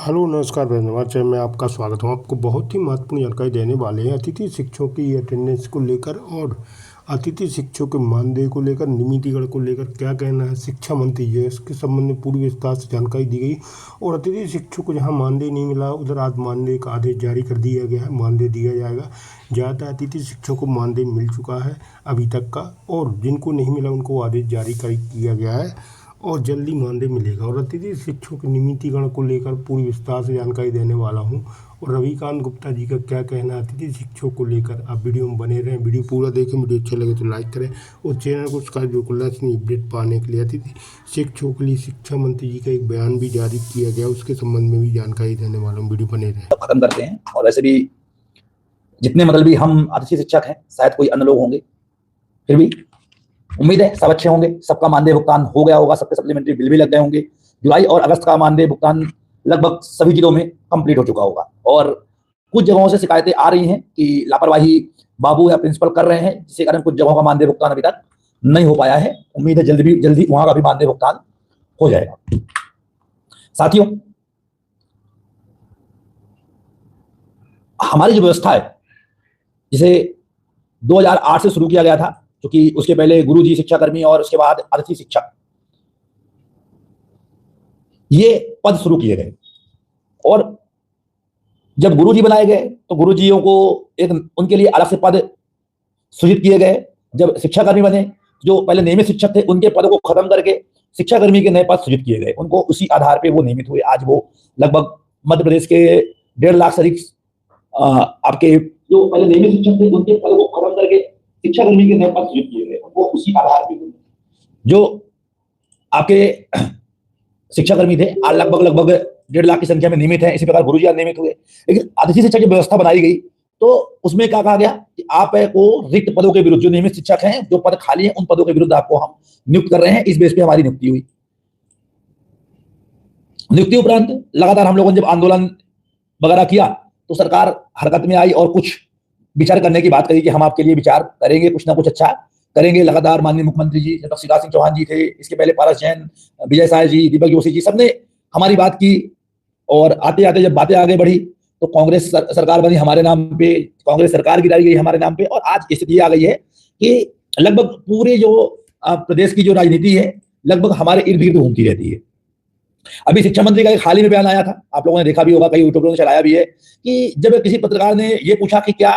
Hello नमस्कार धन्यवाद channel में आपका स्वागत है। आपको बहुत ही महत्वपूर्ण जानकारी देने वाले हैं अतिथि शिक्षकों की अटेंडेंस को लेकर और अतिथि शिक्षकों के मानदेय को लेकर नियमितीकरण को लेकर क्या कहना है शिक्षा मंत्री जी, इसके संबंध में पूरी विस्तार से जानकारी दी गई। और अतिथि शिक्षकों को जहां मानदेय नहीं मिला उधर आज मानदेय का आदेश जारी कर दिया गया है, मानदेय दिया जाएगा। ज़्यादातर अतिथि शिक्षकों को मानदेय मिल चुका है अभी तक का, और जिनको नहीं मिला उनको आदेश जारी किया गया है और जल्दी मानदेय मिलेगा। और अतिथि शिक्षकों के नियमितीकरण को लेकर पूरी विस्तार से जानकारी देने वाला हूं। और रविकांत गुप्ता जी का क्या कहना है अतिथि शिक्षकों को लेकर, आप वीडियो में बने रहें, वीडियो पूरा देखें। वीडियो अच्छा लगे तो लाइक करें और चैनल को सब्सक्राइब बिल्कुल अपडेट पाने के लिए। अतिथि शिक्षकों के लिए शिक्षा मंत्री जी का एक बयान भी जारी किया गया, उसके संबंध में भी जानकारी देने वाला हूँ, वीडियो बने रहें। खत्म करते हैं। और वैसे भी जितने मतलब हम अतिथि शिक्षक हैं, शायद कोई अन्य लोग होंगे, फिर भी उम्मीद है सब अच्छे होंगे। सबका मानदेय भुगतान हो गया होगा, सबके सप्लीमेंट्री बिल भी लग गए होंगे। जुलाई और अगस्त का मानदेय भुगतान लगभग सभी जिलों में कंप्लीट हो चुका होगा। और कुछ जगहों से शिकायतें आ रही हैं कि लापरवाही बाबू या प्रिंसिपल कर रहे हैं, जिसके कारण कुछ जगहों का मानदेय भुगतान अभी तक नहीं हो पाया है। उम्मीद है जल्दी वहां का भी मानदेय भुगतान हो जाएगा। साथियों, हमारी जो व्यवस्था है, जिसे 2008 से शुरू किया गया था, क्योंकि उसके पहले गुरुजी शिक्षाकर्मी और उसके बाद अतिथि शिक्षक, ये पद शुरू किए गए। और जब गुरुजी बनाए गए तो गुरुजियों को एक उनके लिए अलग से पद सृजित किए गए। जब शिक्षाकर्मी बने, जो पहले नियमित शिक्षक थे, उनके पद को खत्म करके शिक्षाकर्मी के नए पद सृजित किए गए। उनको उसी आधार पे वो नियमित हुए। आज वो लगभग मध्य प्रदेश के 1.5 लाख से अधिक आपके जो पहले नियमित शिक्षक थे, उनके पद को खत्म करके शिक्षाकर्मी के नए पद सृजित किए गए। उनको उसी आधार पे जो आपके शिक्षाकर्मी थे, आज लगभग 1.5 लाख की संख्या में नियमित है। इसी प्रकार गुरुजी आज नियमित हुए। लेकिन अतिथि शिक्षक की व्यवस्था बनाई गई तो उसमें क्या कहा गया कि आपको रिक्त पदों के विरुद्ध, जो नियमित शिक्षक हैं, जो पद खाली हैं, उन पदों के विरुद्ध आपको हम नियुक्त कर रहे हैं। इस बेस पे हमारी नियुक्ति हुई। नियुक्ति उपरांत लगातार हम लोगों ने जब आंदोलन वगैरह किया तो सरकार हरकत में आई और कुछ विचार करने की बात करी कि हम आपके लिए विचार करेंगे, कुछ ना कुछ अच्छा करेंगे। लगातार माननीय मुख्यमंत्री जी, जब तक शिवराज सिंह चौहान जी थे, इसके पहले पारस जैन, विजय साय जी, दीपक जोशी जी, सबने हमारी बात की। और आते आते जब बातें आगे बढ़ी तो कांग्रेस सरकार बनी हमारे नाम पे, कांग्रेस सरकार गिराई गई हमारे नाम पे। और आज स्थिति आ गई है कि लगभग पूरे जो प्रदेश की जो राजनीति है, लगभग हमारे इर्द गिर्द घूमती रहती है। अभी शिक्षा मंत्री का एक हाल ही में बयान आया था, आप लोगों ने देखा भी होगा, कई यूट्यूबरों ने चलाया भी है, कि जब किसी पत्रकार ने ये पूछा कि क्या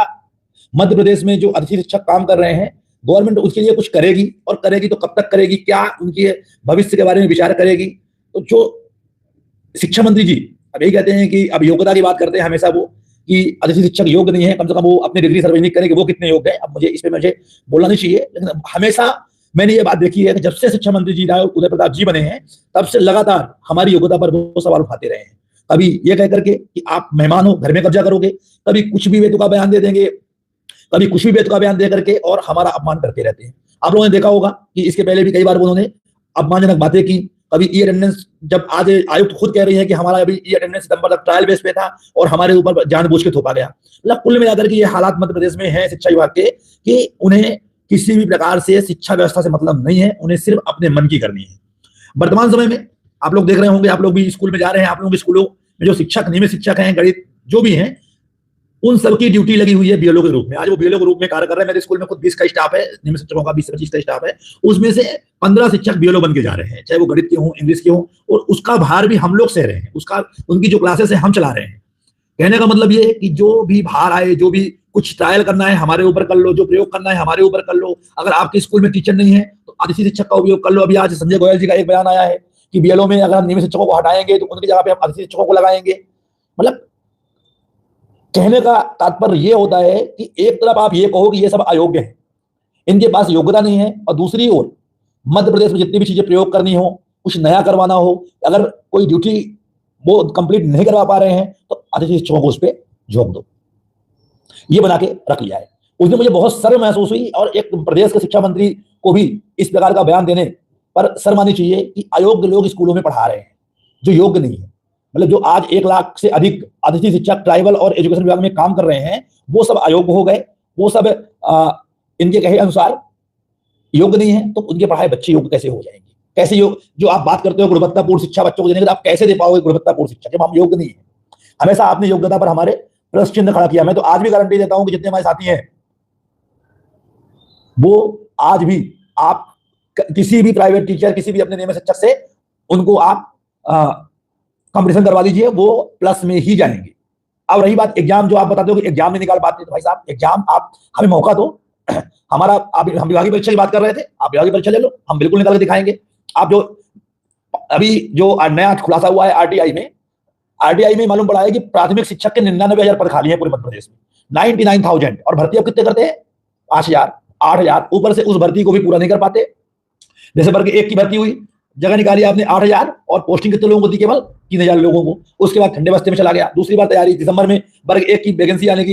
मध्य प्रदेश में जो अतिथि शिक्षक काम कर रहे हैं, गवर्नमेंट उसके लिए कुछ करेगी, और करेगी तो कब तक करेगी, क्या उनके भविष्य के बारे में विचार करेगी। तो जो शिक्षा मंत्री जी अब यही कहते हैं कि अब योग्यता की बात करते हैं हमेशा वो, कि अतिथि शिक्षक योग्य नहीं है, कम से कम वो अपनी डिग्री सार्वजनिक करें कि वो कितने योग्य है। अब मुझे बोलना नहीं चाहिए, लेकिन हमेशा मैंने ये बात देखी है कि जब से शिक्षा मंत्री जी उदय प्रताप जी बने हैं, तब से लगातार हमारी योग्यता पर वो सवाल उठाते रहे हैं। कभी ये कह करके कि आप मेहमान हो, घर में कब्जा करोगे, कभी कुछ भी बेतुका बयान दे देंगे, कभी कुछ भी बेतुका बयान दे करके और हमारा अपमान करते रहते हैं। आप लोगों ने देखा होगा कि इसके पहले भी कई बार उन्होंने अपमानजनक बातें की। कभी ई अटेंडेंस, जब आज आयुक्त खुद कह रही है कि हमारा अभी ई अटेंडेंस सितंबर तक ट्रायल बेस पे था और हमारे ऊपर जानबूझ के थोपा गया। मतलब कुल मिलाकर के ये हालात मध्य प्रदेश में है शिक्षा विभाग के, कि उन्हें किसी भी प्रकार से शिक्षा व्यवस्था से मतलब नहीं है, उन्हें सिर्फ अपने मन की करनी है। वर्तमान समय में आप लोग देख रहे होंगे, आप लोग भी स्कूल में जा रहे हैं, आप लोगों के स्कूलों में जो शिक्षक, नियमित शिक्षक हैं, गणित जो भी हैं, उन सबकी ड्यूटी लगी हुई है बीएलओ के रूप में। आज वो बीएलओ के रूप में कार्य कर रहे हैं। मेरे स्कूल में खुद 20 का स्टाफ है, नियमित शिक्षकों का 20 से 25 का स्टाफ है। उसमें से 15 शिक्षक बीएलओ बन के जा रहे हैं, चाहे वो गणित के हों, इंग्लिश के हों, और उसका भार भी हम लोग सह रहे हैं। उनकी जो क्लासेस है हम चला रहे हैं। कहने का मतलब ये है कि जो भी भार आए, जो भी कुछ ट्रायल करना है हमारे ऊपर कर लो, जो प्रयोग करना है हमारे ऊपर कर लो। अगर आपके स्कूल में टीचर नहीं है तो अतिथि शिक्षक का उपयोग कर लो। अभी आज संजय गोयल जी का एक बयान आया है कि बीएलओ में अगर हम नियमित शिक्षकों को हटाएंगे तो उनकी जगह पे हम अतिथि शिक्षकों को लगाएंगे। मतलब कहने का तात्पर्य ये होता है कि एक तरफ आप ये कहो कि ये सब अयोग्य है, इनके पास योग्यता नहीं है, और दूसरी ओर मध्य प्रदेश में जितनी भी चीजें प्रयोग करनी हो, कुछ नया करवाना हो, अगर कोई ड्यूटी वो कंप्लीट नहीं करवा पा रहे हैं तो अतिथि शिक्षकों को उस पर झोंक दो। ये बना के रख लिया है। उस दिन मुझे बहुत शर्म महसूस हुई, और एक प्रदेश के शिक्षा मंत्री को भी इस प्रकार का बयान देने पर शर्म आनी चाहिए कि अयोग्य लोग स्कूलों में पढ़ा रहे हैं, जो योग्य नहीं है। मतलब जो आज 1 लाख से अधिक अतिथि शिक्षक ट्राइबल और एजुकेशन विभाग में काम कर रहे हैं, वो सब अयोग्य हो गए। वो सब इनके कहे अनुसार योग्य नहीं है, तो उनके पढ़ाए बच्चे योग्य कैसे हो जाएंगे? कैसे जो आप बात करते हो गुणवत्तापूर्ण शिक्षा बच्चों को देने की, तो आप कैसे दे पाओगे गुणवत्तापूर्ण शिक्षा जब हम योग्य नहीं है? हमेशा आपने योग्यता पर हमारे प्लस चिन्ह खड़ा किया। मैं तो आज भी गारंटी देता हूं कि जितने हमारे साथी हैं वो आज भी आप किसी भी प्राइवेट टीचर, किसी भी अपने नियमित शिक्षक से उनको आप कंपटीशन करवा दीजिए, वो प्लस में ही जाएंगे। अब रही बात एग्जाम, जो आप बताते हो कि एग्जाम नहीं निकाल पाते, तो भाई साहब एग्जाम आप हमें मौका दो। हमारा हम विभागीय परीक्षा की बात कर रहे थे, आप विभागीय परीक्षा ले लो, हम बिल्कुल निकाल के दिखाएंगे। आप जो अभी जो नया खुलासा हुआ है आरटीआई में मालूम पड़ा है कि प्राथमिक शिक्षक के 99,000 पद खाली हैं पूरे मध्य प्रदेश में, 99,000, और भर्ती अब कितने करते हैं? 5,000, 8,000, ऊपर से उस भर्ती को भी पूरा नहीं कर पाते। जैसे वर्ग 1 की भर्ती हुई, जगह निकाली आपने 8,000, और पोस्टिंग कितने लोगों को दी? केवल 3,000 लोगों को। उसके बाद ठंडे बस्ते में चला गया। दूसरी बार तैयारी, दिसंबर में वर्ग 1 की वैकेंसी लाने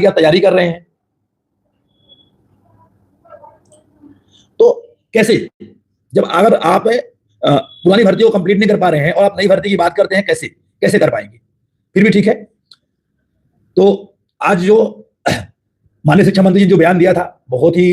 की तैयारी कर रहे हैं। तो कैसे, जब अगर आप पुरानी भर्ती को कंप्लीट नहीं कर पा रहे हैं और आप नई भर्ती की बात करते हैं, कैसे कर पाएंगे? फिर भी ठीक है। तो आज जो माननीय शिक्षा मंत्री जी जो बयान दिया था, बहुत ही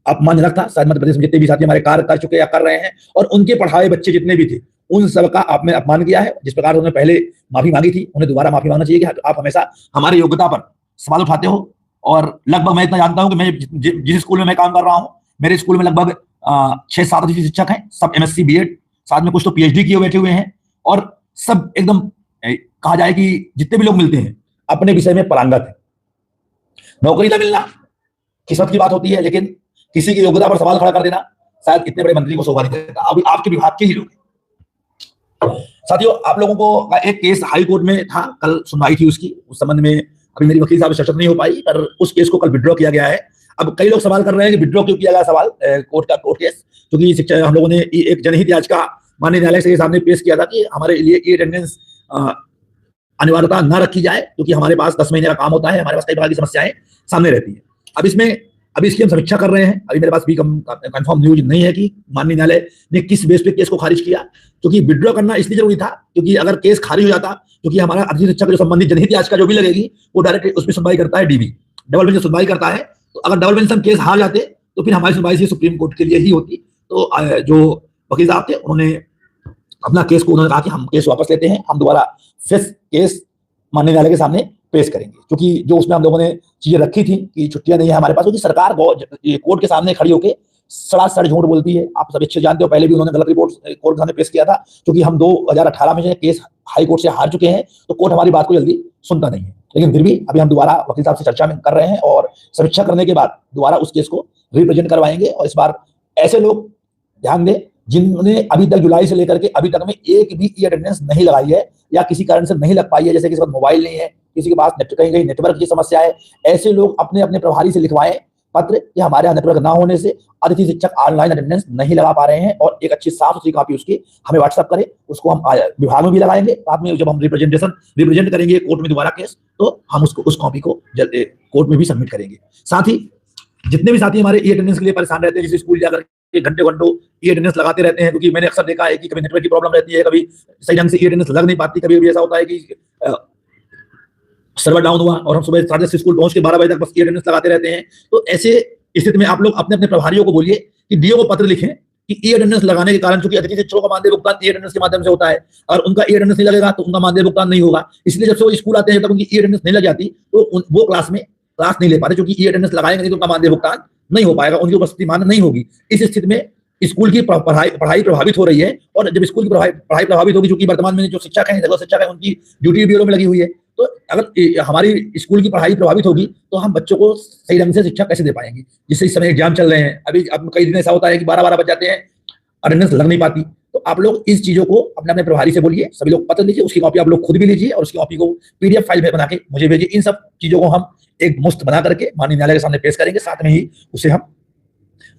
अपमानजनक था। शायद मध्य प्रदेश में जितने भी साथी हमारे कार्य कर चुके या कर रहे हैं, और उनके पढ़ाए बच्चे जितने भी थे, उन सबका आपने अपमान किया है। जिस प्रकार उन्होंने पहले माफी मांगी थी, उन्हें दोबारा माफी मांगना चाहिए कि आप हमेशा हमारी योग्यता पर सवाल उठाते हो। और लगभग मैं इतना जानता हूं कि मैं जिस स्कूल में मैं काम कर रहा हूं, मेरे स्कूल में लगभग 6-7 अतिथि शिक्षक हैं, सब MSc BEd, साथ में कुछ तो PhD किए बैठे हुए हैं, और सब एकदम कहा जाए कि जितने भी लोग मिलते हैं अपने विषय में पारंगत है। नौकरी न मिलना किस्मत की बात होती है, लेकिन किसी की योग्यता पर सवाल खड़ा कर देना शायद इतने बड़े मंत्री को शोभा नहीं देता। अभी आपके विभाग के ही लोग। साथियों, आप लोगों को एक केस हाई कोर्ट में था, कल सुनवाई थी उसकी। उस संबंध में अभी मेरी वकील साहब से चर्चा नहीं हो पाई, पर उस केस को कल विड्रॉ किया गया है। अब कई लोग सवाल कर रहे हैं कि विड्रॉ क्यों किया गया सवाल कोर्ट केस, क्योंकि शिक्षा हम लोगों ने एक जनहित याचिका माननीय न्यायालय के सामने पेश किया था कि हमारे लिए ई अटेंडेंस अनिवार्यता न रखी जाए, क्योंकि हमारे पास 10 महीने का काम होता है, हमारे पास कई प्रकार की समस्याएं सामने रहती है। अभी इसकी हम समीक्षा कर रहे हैं। अभी मेरे पास भी कंफर्म न्यूज नहीं है कि माननीय न्यायालय ने किस बेस पे केस को खारिज किया, क्योंकि विड्रॉ करना इसलिए जरूरी था क्योंकि अगर केस खारिज हो जाता, क्योंकि हमारा अतिथि शिक्षक जो संबंधित जनहित याचिका जो भी लगेगी वो डायरेक्ट उसमें सुनवाई करता है DB, डबल बेंच सुनवाई करता है। तो अगर डबल बेंच हम केस हार जाते तो फिर हमारी सुनवाई सुप्रीम कोर्ट के लिए ही होती। तो जो वकील साहब थे उन्होंने अपना केस को उन्होंने कहा कि हम केस वापस लेते हैं, हम दोबारा फिर केस माननीय न्यायालय के सामने पेश करेंगे, क्योंकि जो उसमें हम लोगों ने चीजें रखी थी कि छुट्टियां नहीं है हमारे पास, क्योंकि सरकार कोर्ट के सामने खड़ी होकर सड़ासड़ झूठ बोलती है। आप सब अच्छे जानते हो, पहले भी उन्होंने गलत रिपोर्ट कोर्ट के सामने पेश किया था, क्योंकि हम 2018 में केस हाई कोर्ट से हार चुके हैं, तो कोर्ट हमारी बात को जल्दी सुनता नहीं है। लेकिन फिर भी अभी हम दोबारा वकील साहब से चर्चा में कर रहे हैं, और समीक्षा करने के बाद दोबारा उस केस को रिप्रेजेंट करवाएंगे। और इस बार ऐसे लोग ध्यान दें जिन्होंने अभी तक जुलाई से लेकर के अभी तक में एक भी ई अटेंडेंस नहीं लगाई है, या किसी कारण से नहीं लग पाई है, जैसे किसी के पास मोबाइल नहीं है, किसी के पास कहीं नेटवर्क की समस्या है, ऐसे लोग अपने अपने प्रभारी से लिखवाएं पत्र कि हमारे यहाँ नेटवर्क ना होने से अतिथि शिक्षक ऑनलाइन अटेंडेंस नहीं लगा पा रहे हैं, और एक अच्छी साफ सुथरी कॉपी उसकी हमें व्हाट्सएप करें। उसको हम विभाग में भी लगाएंगे, बाद में जब हम रिप्रेजेंट करेंगे कोर्ट में दोबारा केस, तो हम उस कॉपी को कोर्ट में भी सबमिट करेंगे। साथ ही जितने भी साथी हमारे ई अटेंडेंस के लिए परेशान रहते हैं, जिस स्कूल जाकर घंटों ई अटेंडेंस लगाते रहते हैं, क्योंकि मैंने अक्सर देखा है कि कभी नेटवर्क की प्रॉब्लम रहती है, कभी सही ढंग से ई अटेंडेंस लग नहीं पाती, कभी ऐसा होता है कि सर्वर डाउन हुआ और हम सुबह 10:30 स्कूल पहुंच के 12 बजे तक बस ई अटेंडेंस लगाते रहते हैं। तो ऐसे स्थिति में आप लोग अपने अपने प्रभारियों को बोलिए कि डीओ को पत्र लिखें कि ई अटेंडेंस लगाने के कारण, चूंकि अतिथि शिक्षकों का मानदेय भुगतान ई अटेंडेंस के माध्यम से होता है, और उनका ई अटेंडेंस नहीं लगेगा तो उनका मानदेय भुगतान नहीं होगा। इसलिए जब से वो स्कूल आते हैं जब तक उनकी ई अटेंडेंस नहीं लग जाती तो वो क्लास नहीं ले पाते, क्योंकि ई अटेंडेंस लगाएंगे नहीं तो उनका मानदेय भुगतान नहीं हो पाएगा, उनकी उपस्थिति मान्य नहीं होगी। इस स्थिति में स्कूल की पढ़ाई प्रभावित हो रही है, और जब स्कूल की पढ़ाई प्रभावित होगी, चूंकि वर्तमान में जो शिक्षक हैं, जगह शिक्षक है, उनकी ड्यूटी ब्यूरो में लगी हुई है, तो अगर हमारी स्कूल की पढ़ाई प्रभावित होगी तो हम बच्चों को सही ढंग से शिक्षा कैसे दे पाएंगे। जिससे इस समय एग्जाम चल रहे हैं, अभी अब कई दिन ऐसा होता है कि 12-12 बज जाते हैं, अटेंडेंस लग नहीं पाती। तो आप लोग इस चीजों को अपने अपने प्रभारी से बोलिए, सभी लोग पत्र लीजिए, उसकी कॉपी आप लोग खुद भी लीजिए, और उसकी कॉपी को PDF फाइल में बना के मुझे भेजिए। इन सब चीजों को हम एक मुफ्त बना करके माननीय न्यायालय के सामने पेश करेंगे, साथ में ही उसे हम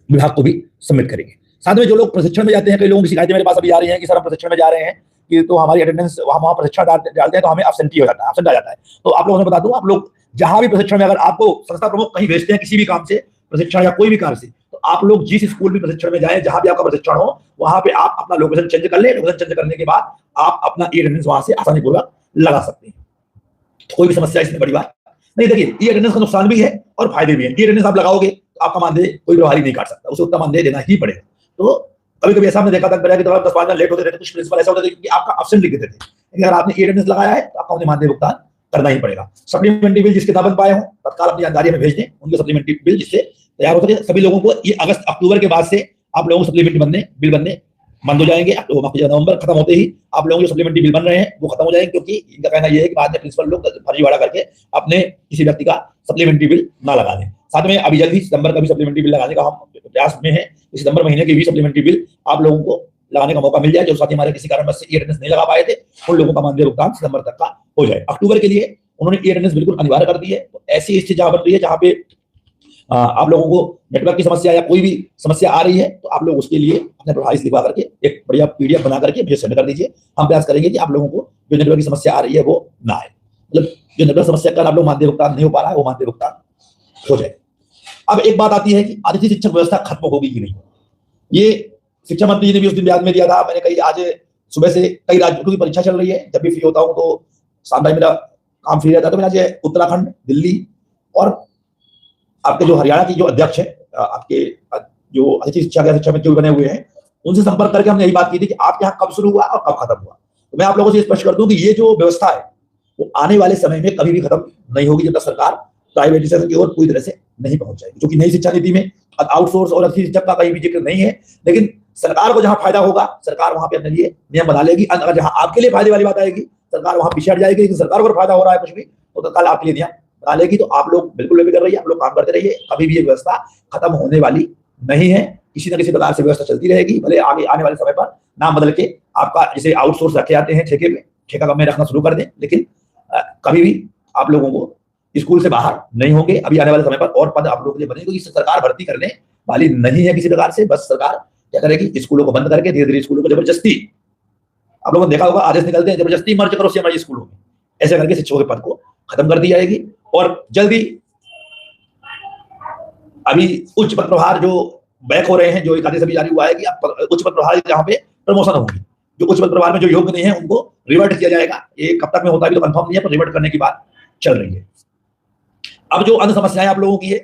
विभाग को भी सबमिट करेंगे। साथ में जो लोग प्रशिक्षण में जाते हैं, कई लोगों की शिकायतें मेरे पास अभी आ रही हैं कि सर हम प्रशिक्षण में जा रहे हैं कि तो हमारी अटेंडेंस वहां प्रशिक्षण डालते हैं तो हमें एब्सेंटी हो जाता है, एब्सेंट आ जाता है। तो आप लोगों से बता दूं, आप लोग जहां भी प्रशिक्षण में, अगर आपको संस्था प्रमुख कहीं भेजते हैं किसी भी काम से, प्रशिक्षण या कोई भी कार्य से, तो आप लोग जिस स्कूल में प्रशिक्षण में जाए, जहां भी आपका प्रशिक्षण हो, वहां पे आप अपना लोकेशन चेंज कर ले। लोकेशन चेंज करने के बाद आप अपना ई अटेंडेंस वहां से आसानी पूर्वक लगा सकते हैं, कोई भी समस्या इसमें बड़ी बात नहीं। देखिए, ई अटेंडेंस का नुकसान भी है और फायदे भी है। ई अटेंडेंस आप लगाओगे तो आपका मानदेय कोई प्रभारी नहीं काट सकता, उसे उतना मानदेय देना ही पड़ेगा। तो कभी कभी ऐसा हमने देखा था कि 10-5 मिनट लेट होते रहते, कुछ प्रिंसिपल ऐसा होता था कि आपका एब्सेंट लिख देते थे। अगर आपने अटेंडेंस लगाया है तो आपका उन्हें मानदेय भुगतान करना ही पड़ेगा। सप्लीमेंट्री बिल जिसके ना बन पाए हो तत्काल अपनी जानकारी में भेज दें, उनके सप्लीमेंट्री बिल जिससे तैयार हो सके। सभी लोगों को ये अगस्त अक्टूबर के बाद से आप लोगों को सप्लीमेंट्री बिल बनने बंद हो जाएंगे। नवंबर खत्म होते ही आप लोगों के सप्लीमेंट्री बिल बन रहे हैं वो खत्म हो जाएंगे, क्योंकि इनका कहना यह है कि बाद में प्रिंसिपल लोग फर्जीवाड़ा करके अपने किसी व्यक्ति का सप्लीमेंट्री बिल ना लगा दें। साथ में अभी जल्दी सितंबर का भी सप्लीमेंट्री बिल लगाने का हम प्रयास में है। सितंबर महीने की भी सप्लीमेंट्री बिल आप लोगों को लगाने का मौका मिल जाए। जो साथी हमारे किसी कारणवश से अटेंडेंस नहीं लगा पाए थे उन लोगों का मानदेय भुगतान सितंबर तक का हो जाए। अक्टूबर के लिए उन्होंने अटेंडेंस बिल्कुल अनिवार्य कर दी है। तो ऐसी स्थिति जहां बन रही है जहां पे आप लोगों को नेटवर्क की समस्या या कोई भी समस्या आ रही है तो आप लोग उसके लिए अपने प्रभारी लिखवा करके एक बढ़िया पीडीएफ बना करके मुझे सेंड कर दीजिए। हम प्रयास करेंगे कि आप लोगों को जो नेटवर्क की समस्या आ रही है वो ना आए, मतलब जो नेटवर्क समस्या का आप लोग मानदेय भुगतान नहीं हो पा रहा है वो मानदेय भुगतान हो जाए। अब एक बात आती है कि अतिथि शिक्षक व्यवस्था खत्म होगी कि नहीं। ये शिक्षा मंत्री जी ने भी उस दिन बयान में दिया था। मैंने कही आज सुबह से कई राज्यों की परीक्षा चल रही है, जब भी फ्री होता हूँ तो शाम टाइम मेरा काम फ्री रहता है। तो मैंने आज उत्तराखंड, दिल्ली और आपके जो हरियाणा की जो अध्यक्ष है, आपके जो अतिथि शिक्षा में जो बने हुए हैं, उनसे संपर्क करके हमने यही बात की थी कि आपके यहाँ कब शुरू हुआ और कब खत्म हुआ। तो मैं आप लोगों से स्पष्ट कर दूं कि ये जो व्यवस्था है वो आने वाले समय में कभी भी खत्म नहीं होगी जब तक सरकार प्राइवेटाइजेशन की ओर पूरी तरह से नहीं पहुंच जाएगी। क्योंकि नई शिक्षा नीति में आउटसोर्स और अतिथि शिक्षक का कहीं भी जिक्र नहीं है, लेकिन सरकार को जहां फायदा होगा सरकार वहां पे अपने लिए नियम बना लेगी। अगर जहां आपके लिए फायदे वाली बात आएगी सरकार वहां पीछे हट जाएगी। लेकिन सरकार को फायदा हो रहा है कुछ भी तो तत्काल आपके लिए नियम बना लेगी। तो आप लोग बिल्कुल बेफिक्र रहिए, आप लोग काम करते रहिए, कभी भी ये व्यवस्था खत्म होने वाली नहीं है। किसी न किसी प्रकार से व्यवस्था चलती रहेगी, भले आगे आने वाले समय पर नाम बदल के आपका जैसे आउटसोर्स रखे जाते हैं ठेके पे, ठेका में रखना शुरू कर दें, लेकिन कभी भी आप लोगों को स्कूल से बाहर नहीं होंगे। अभी आने वाले समय पर और पद आप लोगों के लिए बनेंगे, क्योंकि सरकार भर्ती करने वाली नहीं है किसी प्रकार से। बस सरकार क्या करेगी, स्कूलों को बंद करके धीरे धीरे स्कूलों को जबरदस्ती, आप लोगों ने देखा होगा आदेश निकलते हैं जबरदस्ती मर्ज करो सीएमआई स्कूलों में, ऐसे करके शिक्षकों के पद को खत्म कर दी जाएगी। और जल्दी अभी उच्च पद प्रभार जो बैक हो रहे हैं, जो एक आदेश अभी जारी हुआ है कि उच्च पद प्रभार जहां पे प्रमोशन होगी, जो उच्च पद प्रभार में जो योग्य नहीं है उनको रिवर्ट किया जाएगा। ये कब तक में होता है तो कंफर्म नहीं है, पर रिवर्ट करने की बात चल रही है। अब जो अन्य समस्याएं आप लोगों की है,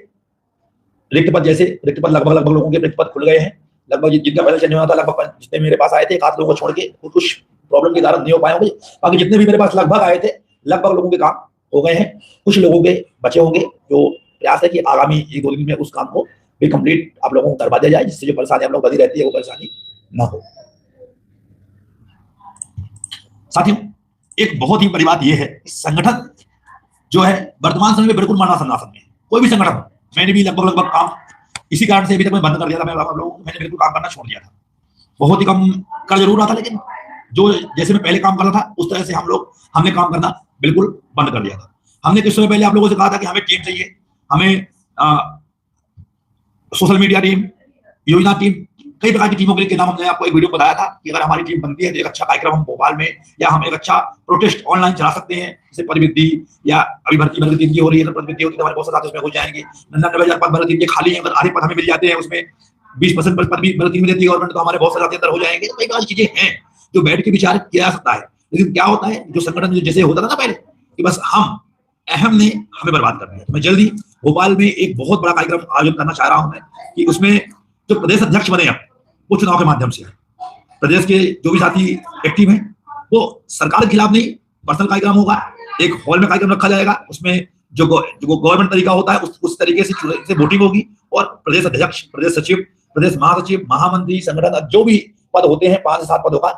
रिक्त पद, जैसे रिक्त पद लगभग लोगों के रिक्त पद खुल गए हैं। लगभग जिनका पहले चेंज हुआ था, लगभग जितने मेरे पास आए थे, एक आध लोगों को छोड़ के कुछ प्रॉब्लम के कारण नहीं हो पाए होंगे। बाकी जितने भी मेरे पास लगभग आए थे, लगभग लोगों के काम हो गए हैं। कुछ लोगों के बचे होंगे, जो प्रयास है कि आगामी 1-2 दिन में उस काम को भी कंप्लीट आप लोगों को करवा दिया जाए, जिससे जो परेशानी आप लोग बनी रहती है वो परेशानी ना हो। साथियों, एक बहुत ही बड़ी बात यह है, संगठन जो है वर्तमान समय में बिल्कुल मानव संसाधन में, कोई भी संगठन, मैंने भी लगभग काम इसी कारण से अभी तक मैं बंद कर दिया था। मैंने बिल्कुल काम करना छोड़ दिया था। बहुत ही कम कर जरूर रहा था, लेकिन जो जैसे मैं पहले काम करता था उस तरह से हमने काम करना बिल्कुल बंद कर दिया था। हमने कुछ समय पहले आप लोगों से कहा था कि हमें टीम चाहिए, हमें सोशल मीडिया टीम, योजना टीम, कई प्रकार की टीमों के नाम हमने आपको एक वीडियो बताया था कि अगर हमारी टीम बनती है तो एक अच्छा कार्यक्रम हम भोपाल में, या हम एक अच्छा प्रोटेस्ट ऑनलाइन चला सकते हैं। जैसे पदवृद्धि या अभी भर्ती की हो रही है, तो पदवृद्धि होती है, हमारे बहुत सारे उसमें हो जाएंगे। 99,000 पद भर्ती के खाली हैं, अगर आधे पद हमें मिल जाते हैं, उसमें 20% पद भी भर्ती में देती है गवर्नमेंट, तो हमारे बहुत सारे अंदर हो जाएंगे। तो कई प्रकार की चीजें हैं जो बैठ के विचार किया जा सकता है। लेकिन क्या होता है, जो संगठन जैसे होता था ना पहले कि बस हम अहम ने हमें बर्बाद कर दिया। मैं जल्दी भोपाल में एक बहुत बड़ा कार्यक्रम आयोजन करना चाह रहा हूं मैं, कि उसमें जो प्रदेश अध्यक्ष बने हैं वो चुनाव के माध्यम से, प्रदेश के जो भी साथी एक्टिव हैं, वो सरकार के खिलाफ नहीं, पर्सनल कार्यक्रम होगा। एक हॉल में कार्यक्रम रखा जाएगा, उसमें जो गवर्नमेंट तरीका होता है उस तरीके से वोटिंग होगी। और प्रदेश अध्यक्ष, प्रदेश सचिव, प्रदेश महासचिव, महामंत्री, संगठन जो भी पद होते हैं 5 से 7 पदों का